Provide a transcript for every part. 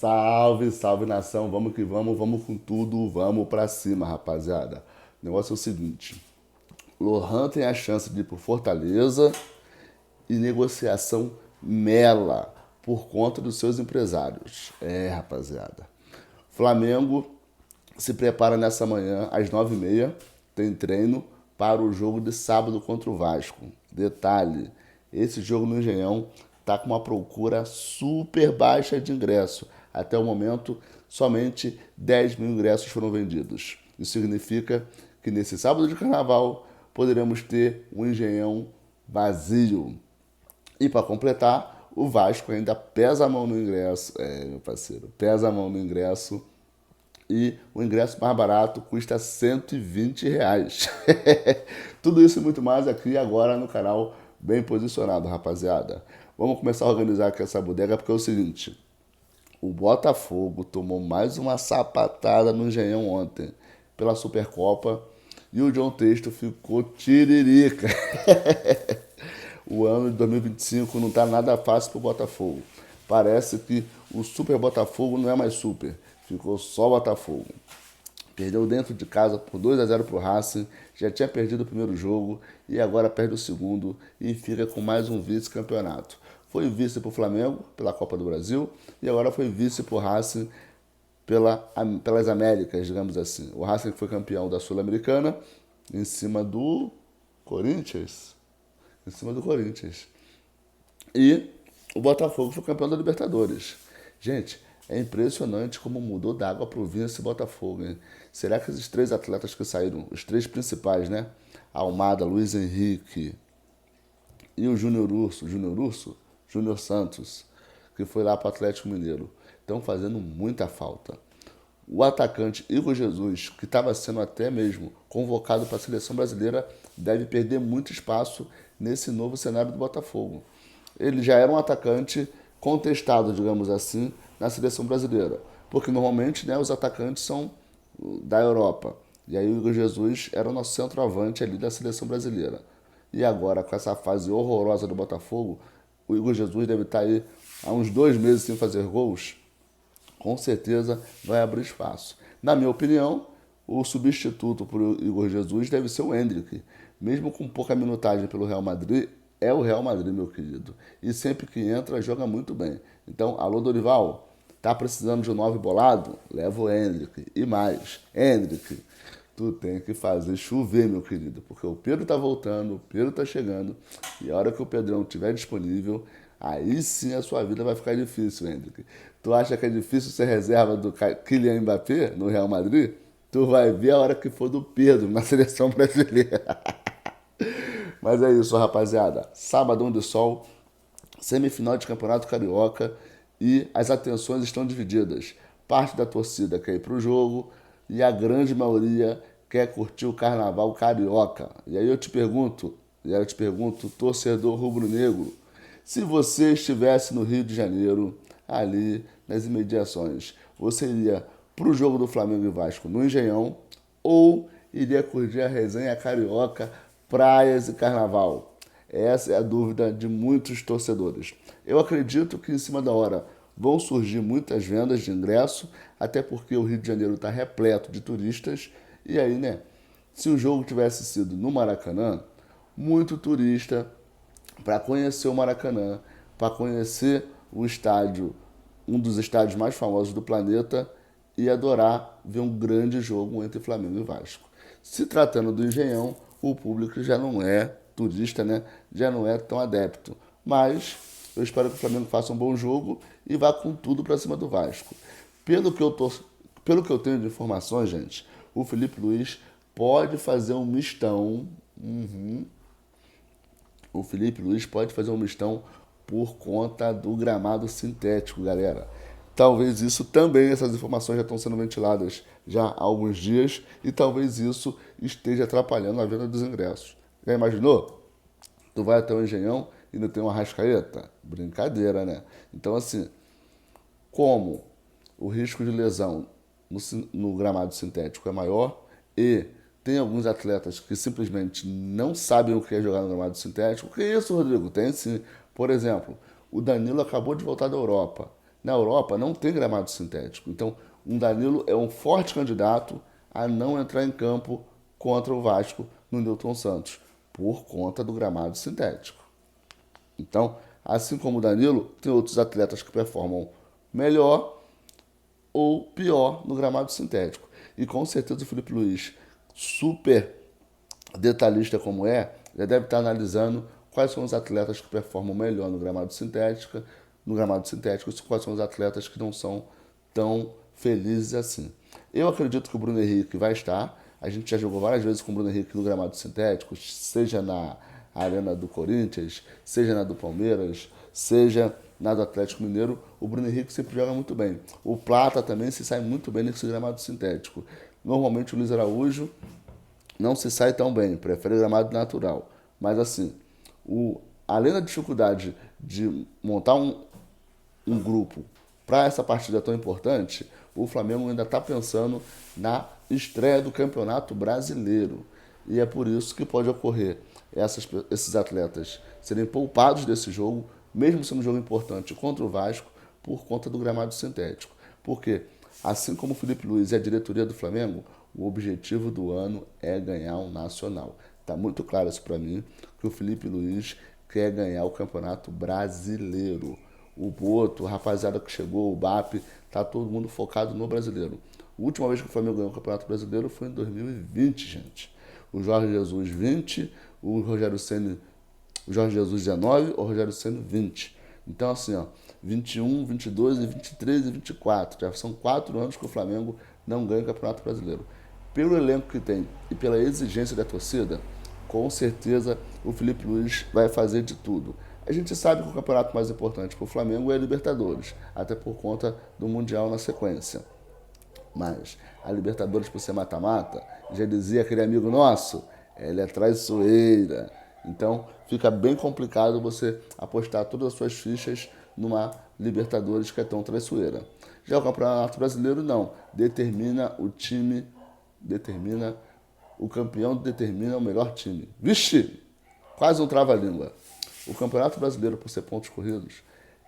Salve, salve nação, vamos que vamos com tudo, vamos pra cima, rapaziada. O negócio é o seguinte: Lohan tem a chance de ir pro Fortaleza e negociação mela por conta dos seus empresários. Rapaziada. Flamengo se prepara nessa manhã às 9h30, tem treino para o jogo de sábado contra o Vasco. Detalhe: esse jogo no Engenhão está com uma procura super baixa de ingresso. Até o momento, somente 10 mil ingressos foram vendidos. Isso significa que nesse sábado de carnaval poderemos ter um Engenhão vazio. E para completar, o Vasco ainda pesa a mão no ingresso. Meu parceiro, pesa a mão no ingresso. E o ingresso mais barato custa R$ 120. Tudo isso e muito mais aqui e agora no canal Bem Posicionado, rapaziada. Vamos começar a organizar aqui essa bodega porque é o seguinte: o Botafogo tomou mais uma sapatada no Engenhão ontem pela Supercopa e o John Texto ficou tiririca. O ano de 2025 não está nada fácil para o Botafogo. Parece que o Super Botafogo não é mais super, ficou só Botafogo. Perdeu dentro de casa por 2-0 para o Racing, já tinha perdido o primeiro jogo e agora perde o segundo e fica com mais um vice-campeonato. Foi vice para o Flamengo pela Copa do Brasil e agora foi vice para o Racing pelas Américas, digamos assim. O Racing foi campeão da Sul-Americana em cima do Corinthians. Em cima do Corinthians. E o Botafogo foi campeão da Libertadores. Gente, é impressionante como mudou da água pro vinho esse Botafogo, hein? Será que esses três atletas que saíram, os três principais, né? Almada, Luiz Henrique e o Júnior Santos, que foi lá para o Atlético Mineiro, estão fazendo muita falta. O atacante Igor Jesus, que estava sendo até mesmo convocado para a seleção brasileira, deve perder muito espaço nesse novo cenário do Botafogo. Ele já era um atacante contestado, digamos assim, na seleção brasileira, porque normalmente, né, os atacantes são da Europa. E aí o Igor Jesus era o nosso centroavante ali da seleção brasileira. E agora, com essa fase horrorosa do Botafogo, o Igor Jesus deve estar aí há uns 2 meses sem fazer gols. Com certeza vai abrir espaço. Na minha opinião, o substituto para o Igor Jesus deve ser o Endrick. Mesmo com pouca minutagem pelo Real Madrid, é o Real Madrid, meu querido. E sempre que entra, joga muito bem. Então, alô Dorival, tá precisando de um 9 bolado? Leva o Endrick. E mais, Endrick, tu tem que fazer chover, meu querido. Porque o Pedro tá voltando, o Pedro tá chegando. E a hora que o Pedrão estiver disponível, aí sim a sua vida vai ficar difícil, Hendrick. Tu acha que é difícil ser reserva do Kylian Mbappé no Real Madrid? Tu vai ver a hora que for do Pedro na seleção brasileira. Mas é isso, rapaziada. Sabadão de sol, semifinal de Campeonato Carioca e as atenções estão divididas. Parte da torcida quer ir pro jogo e a grande maioria quer curtir o Carnaval Carioca. E aí eu te pergunto, torcedor rubro-negro, se você estivesse no Rio de Janeiro, ali nas imediações, você iria pro jogo do Flamengo e Vasco no Engenhão ou iria curtir a resenha carioca, praias e carnaval? Essa é a dúvida de muitos torcedores. Eu acredito que em cima da hora vão surgir muitas vendas de ingresso, até porque o Rio de Janeiro está repleto de turistas. E aí, né? Se o jogo tivesse sido no Maracanã, muito turista para conhecer o Maracanã, para conhecer o estádio, um dos estádios mais famosos do planeta, e adorar ver um grande jogo entre Flamengo e Vasco. Se tratando do Engenhão, o público já não é turista, né? Já não é tão adepto. Mas eu espero que o Flamengo faça um bom jogo e vá com tudo para cima do Vasco. Pelo que eu tô, pelo que eu tenho de informações, gente, o Felipe Luiz pode fazer um mistão. O Felipe Luiz pode fazer um mistão por conta do gramado sintético, galera. Talvez isso também, essas informações já estão sendo ventiladas já há alguns dias e talvez isso esteja atrapalhando a venda dos ingressos. Já imaginou? Tu vai até o Engenhão e não tem uma Arrascaeta? Brincadeira, né? Então, assim, como o risco de lesão no gramado sintético é maior e tem alguns atletas que simplesmente não sabem o que é jogar no gramado sintético. O que é isso, Rodrigo? Tem sim. Por exemplo, o Danilo acabou de voltar da Europa. Na Europa não tem gramado sintético. Então, um Danilo é um forte candidato a não entrar em campo contra o Vasco no Newton Santos, por conta do gramado sintético. Então, assim como o Danilo, tem outros atletas que performam melhor ou pior no gramado sintético. E com certeza o Felipe Luiz, super detalhista como é, já deve estar analisando quais são os atletas que performam melhor no gramado sintético, e quais são os atletas que não são tão felizes assim. Eu acredito que o Bruno Henrique vai estar. A gente já jogou várias vezes com o Bruno Henrique no gramado sintético, seja na Arena do Corinthians, seja na do Palmeiras, seja na do Atlético Mineiro. O Bruno Henrique sempre joga muito bem. O Plata também se sai muito bem nesse gramado sintético. Normalmente o Luiz Araújo não se sai tão bem, prefere gramado natural. Mas assim, além da dificuldade de montar um grupo para essa partida tão importante, o Flamengo ainda está pensando na estreia do Campeonato Brasileiro. E é por isso que pode ocorrer esses atletas serem poupados desse jogo, mesmo sendo um jogo importante contra o Vasco, por conta do gramado sintético. Porque, assim como o Felipe Luiz e a diretoria do Flamengo, o objetivo do ano é ganhar um nacional. Está muito claro isso para mim, que o Felipe Luiz quer ganhar o Campeonato Brasileiro. O Boto, a rapaziada que chegou, o BAP, tá todo mundo focado no brasileiro. A última vez que o Flamengo ganhou o Campeonato Brasileiro foi em 2020, gente. O Jorge Jesus 20, o Jorge Jesus 19, o Rogério Ceni 20. Então assim, ó, 21, 22 e 23 e 24, já são 4 anos que o Flamengo não ganha o Campeonato Brasileiro. Pelo elenco que tem e pela exigência da torcida, com certeza o Felipe Luiz vai fazer de tudo. A gente sabe que o campeonato mais importante para o Flamengo é a Libertadores, até por conta do Mundial na sequência. Mas a Libertadores, por ser mata-mata, já dizia aquele amigo nosso, ela é traiçoeira. Então fica bem complicado você apostar todas as suas fichas numa Libertadores que é tão traiçoeira. Já o Campeonato Brasileiro não, determina o campeão, determina o melhor time. Vixe, quase um trava-língua. O Campeonato Brasileiro, por ser pontos corridos,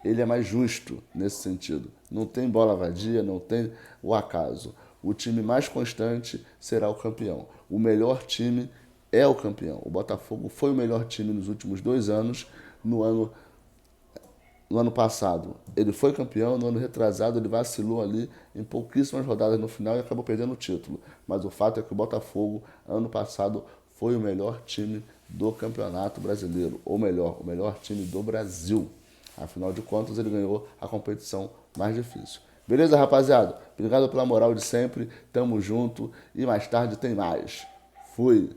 ele é mais justo nesse sentido. Não tem bola vadia, não tem o acaso. O time mais constante será o campeão. O melhor time é o campeão. O Botafogo foi o melhor time nos últimos 2 anos. No ano passado ele foi campeão, no ano retrasado ele vacilou ali em pouquíssimas rodadas no final e acabou perdendo o título. Mas o fato é que o Botafogo, ano passado, foi o melhor time do Campeonato Brasileiro, ou melhor, o melhor time do Brasil. Afinal de contas, ele ganhou a competição mais difícil. Beleza, rapaziada? Obrigado pela moral de sempre, tamo junto e mais tarde tem mais. Fui!